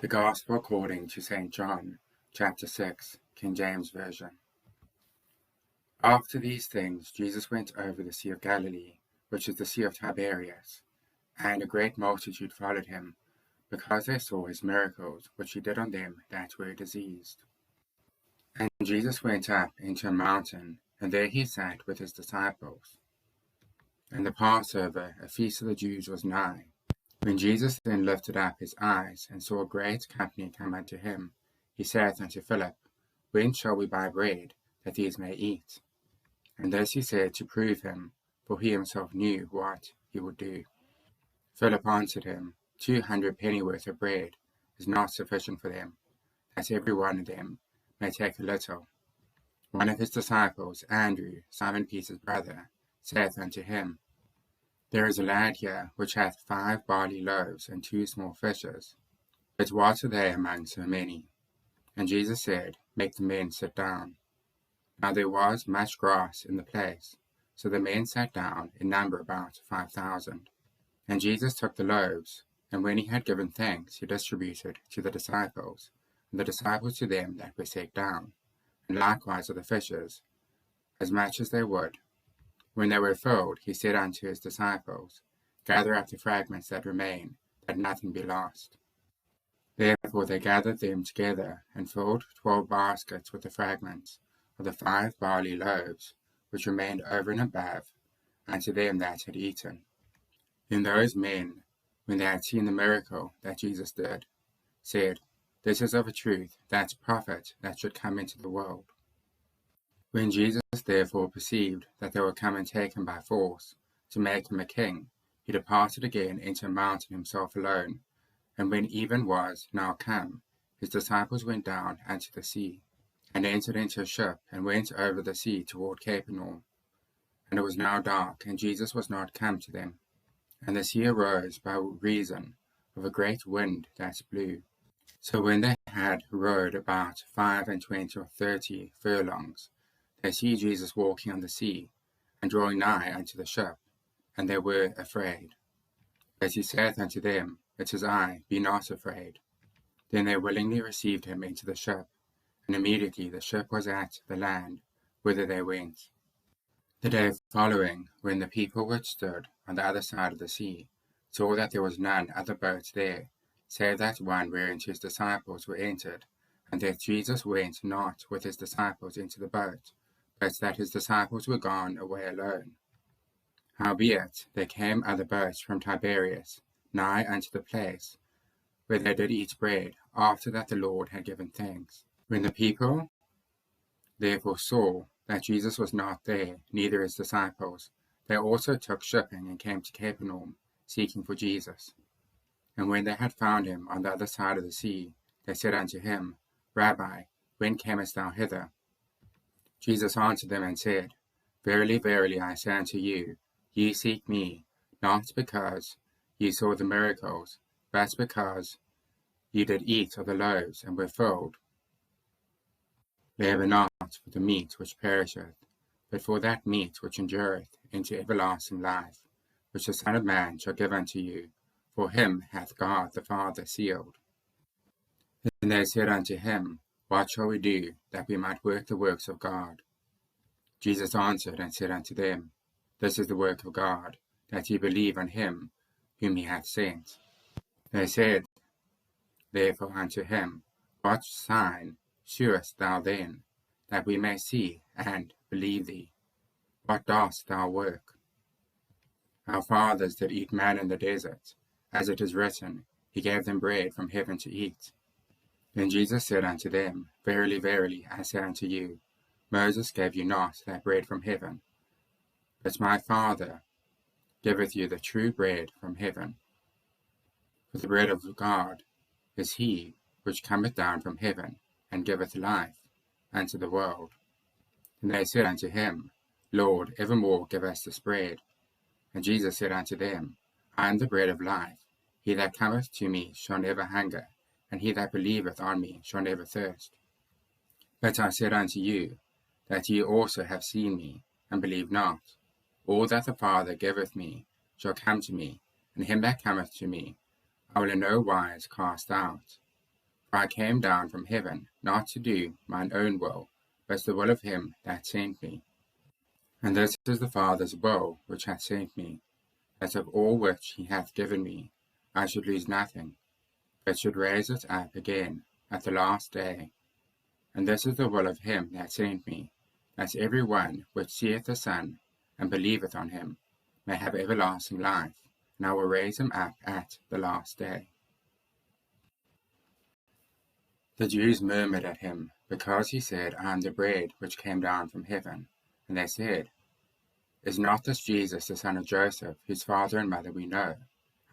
The Gospel according to St. John, chapter 6, King James Version. After these things, Jesus went over the Sea of Galilee, which is the Sea of Tiberias, and a great multitude followed him, because they saw his miracles, which he did on them that were diseased. And Jesus went up into a mountain, and there he sat with his disciples. And the Passover, a feast of the Jews, was nigh. When Jesus then lifted up his eyes, and saw a great company come unto him, he saith unto Philip, Whence shall we buy bread, that these may eat? And this he said to prove him, for he himself knew what he would do. Philip answered him, 200 pennyworth of bread is not sufficient for them, that every one of them may take a little. One of his disciples, Andrew, Simon Peter's brother, saith unto him, There is a lad here which hath 5 barley loaves and 2 small fishes. But what are they among so many? And Jesus said, Make the men sit down. Now there was much grass in the place, so the men sat down, in number about 5,000. And Jesus took the loaves, and when he had given thanks, he distributed to the disciples, and the disciples to them that were set down, and likewise of the fishes, as much as they would. When they were filled, he said unto his disciples, Gather up the fragments that remain, that nothing be lost. Therefore they gathered them together, and filled 12 baskets with the fragments of the 5 barley loaves, which remained over and above, unto them that had eaten. Then those men, when they had seen the miracle that Jesus did, said, This is of a truth that prophet that should come into the world. When Jesus therefore perceived that they were come and take him by force, to make him a king, he departed again into a mountain himself alone. And when even was now come, his disciples went down unto the sea, and entered into a ship, and went over the sea toward Capernaum. And it was now dark, and Jesus was not come to them. And the sea arose by reason of a great wind that blew. So when they had rowed about 25 or 30 furlongs, they see Jesus walking on the sea, and drawing nigh unto the ship, and they were afraid. But he saith unto them, It is I, be not afraid. Then they willingly received him into the ship, and immediately the ship was at the land, whither they went. The day following, when the people which stood on the other side of the sea saw that there was none other boat there, save that one wherein his disciples were entered, and that Jesus went not with his disciples into the boat, but that his disciples were gone away alone. Howbeit there came other boats from Tiberias, nigh unto the place where they did eat bread, after that the Lord had given thanks. When the people therefore saw that Jesus was not there, neither his disciples, they also took shipping and came to Capernaum, seeking for Jesus. And when they had found him on the other side of the sea, they said unto him, Rabbi, when camest thou hither? Jesus answered them and said, Verily, verily, I say unto you, ye seek me, not because ye saw the miracles, but because ye did eat of the loaves and were filled. Labour not for the meat which perisheth, but for that meat which endureth into everlasting life, which the Son of Man shall give unto you, for him hath God the Father sealed. And they said unto him, What shall we do, that we might work the works of God? Jesus answered and said unto them, This is the work of God, that ye believe on him whom he hath sent. They said therefore unto him, What sign shewest thou then, that we may see and believe thee? What dost thou work? Our fathers did eat manna in the desert, as it is written, He gave them bread from heaven to eat. Then Jesus said unto them, Verily, verily, I say unto you, Moses gave you not that bread from heaven, but my Father giveth you the true bread from heaven. For the bread of God is he which cometh down from heaven, and giveth life unto the world. And they said unto him, Lord, evermore give us this bread. And Jesus said unto them, I am the bread of life. He that cometh to me shall never hunger, and he that believeth on me shall never thirst. But I said unto you, that ye also have seen me, and believe not. All that the Father giveth me shall come to me, and him that cometh to me I will in no wise cast out. For I came down from heaven, not to do mine own will, but the will of him that sent me. And this is the Father's will which hath sent me, that of all which he hath given me I should lose nothing, but should raise it up again at the last day. And this is the will of him that sent me, that every one which seeth the Son, and believeth on him, may have everlasting life, and I will raise him up at the last day. The Jews murmured at him, because he said, I am the bread which came down from heaven. And they said, Is not this Jesus the son of Joseph, whose father and mother we know?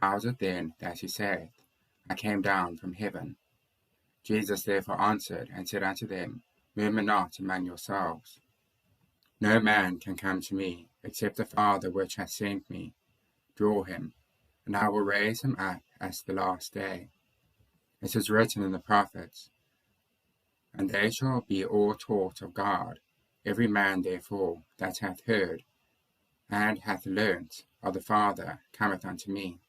How is it then that he saith, I came down from heaven? Jesus therefore answered and said unto them, Murmur not among yourselves. No man can come to me, except the Father which hath sent me draw him, and I will raise him up at the last day. It is written in the prophets, And they shall be all taught of God. Every man therefore that hath heard and hath learnt of the Father cometh unto me.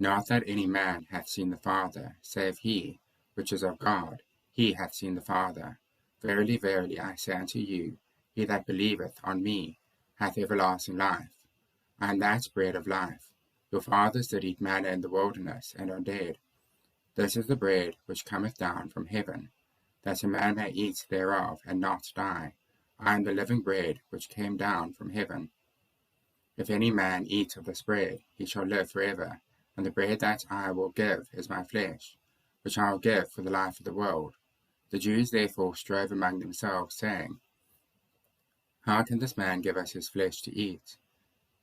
Not that any man hath seen the Father, save he which is of God, he hath seen the Father. Verily, verily, I say unto you, he that believeth on me hath everlasting life. I am that bread of life. Your fathers did eat manna in the wilderness, and are dead. This is the bread which cometh down from heaven, that a man may eat thereof, and not die. I am the living bread which came down from heaven. If any man eat of this bread, he shall live forever. And the bread that I will give is my flesh, which I will give for the life of the world. The Jews therefore strove among themselves, saying, How can this man give us his flesh to eat?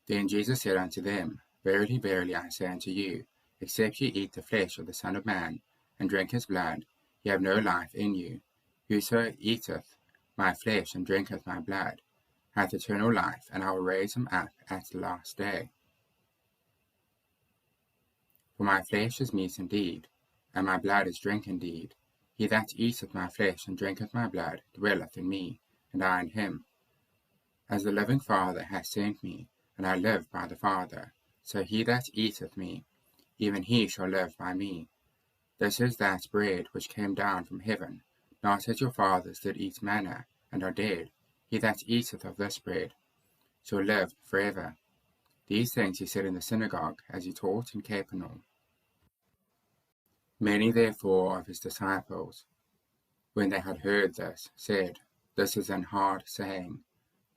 Then Jesus said unto them, Verily, verily, I say unto you, except ye eat the flesh of the Son of Man, and drink his blood, ye have no life in you. Whoso eateth my flesh and drinketh my blood hath eternal life, and I will raise him up at the last day. For my flesh is meat indeed, and my blood is drink indeed. He that eateth my flesh and drinketh my blood dwelleth in me, and I in him. As the living Father hath sent me, and I live by the Father, so he that eateth me, even he shall live by me. This is that bread which came down from heaven, not as your fathers did eat manna, and are dead. He that eateth of this bread shall live forever. These things he said in the synagogue, as he taught in Capernaum. Many therefore of his disciples, when they had heard this, said, This is an hard saying,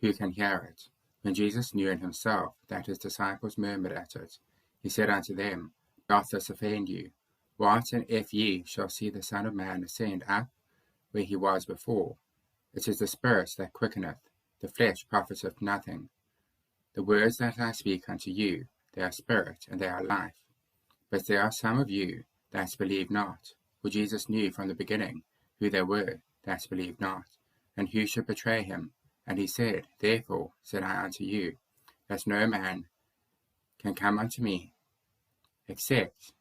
who can hear it? When Jesus knew in himself that his disciples murmured at it, he said unto them, Doth this offend you? What, and if ye shall see the Son of Man ascend up where he was before? It is the Spirit that quickeneth, the flesh profiteth nothing. The words that I speak unto you, they are spirit, and they are life. But there are some of you that believe not. For Jesus knew from the beginning who they were that believed not, and who should betray him. And he said, Therefore said I unto you, that no man can come unto me, except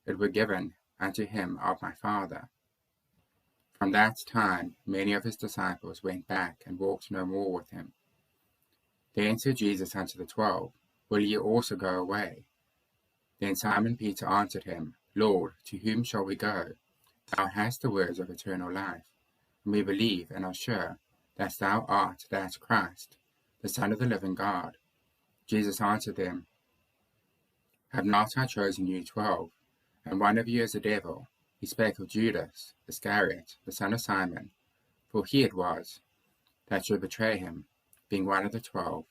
it were given unto him of my Father. From that time many of his disciples went back, and walked no more with him. Then said Jesus unto the 12, Will ye also go away? Then Simon Peter answered him, Lord, to whom shall we go? Thou hast the words of eternal life, and we believe and are sure that thou art that Christ, the Son of the living God. Jesus answered them, Have not I chosen you 12, and one of you is a devil? He spake of Judas Iscariot, the son of Simon, for he it was that should betray him, being one of the 12.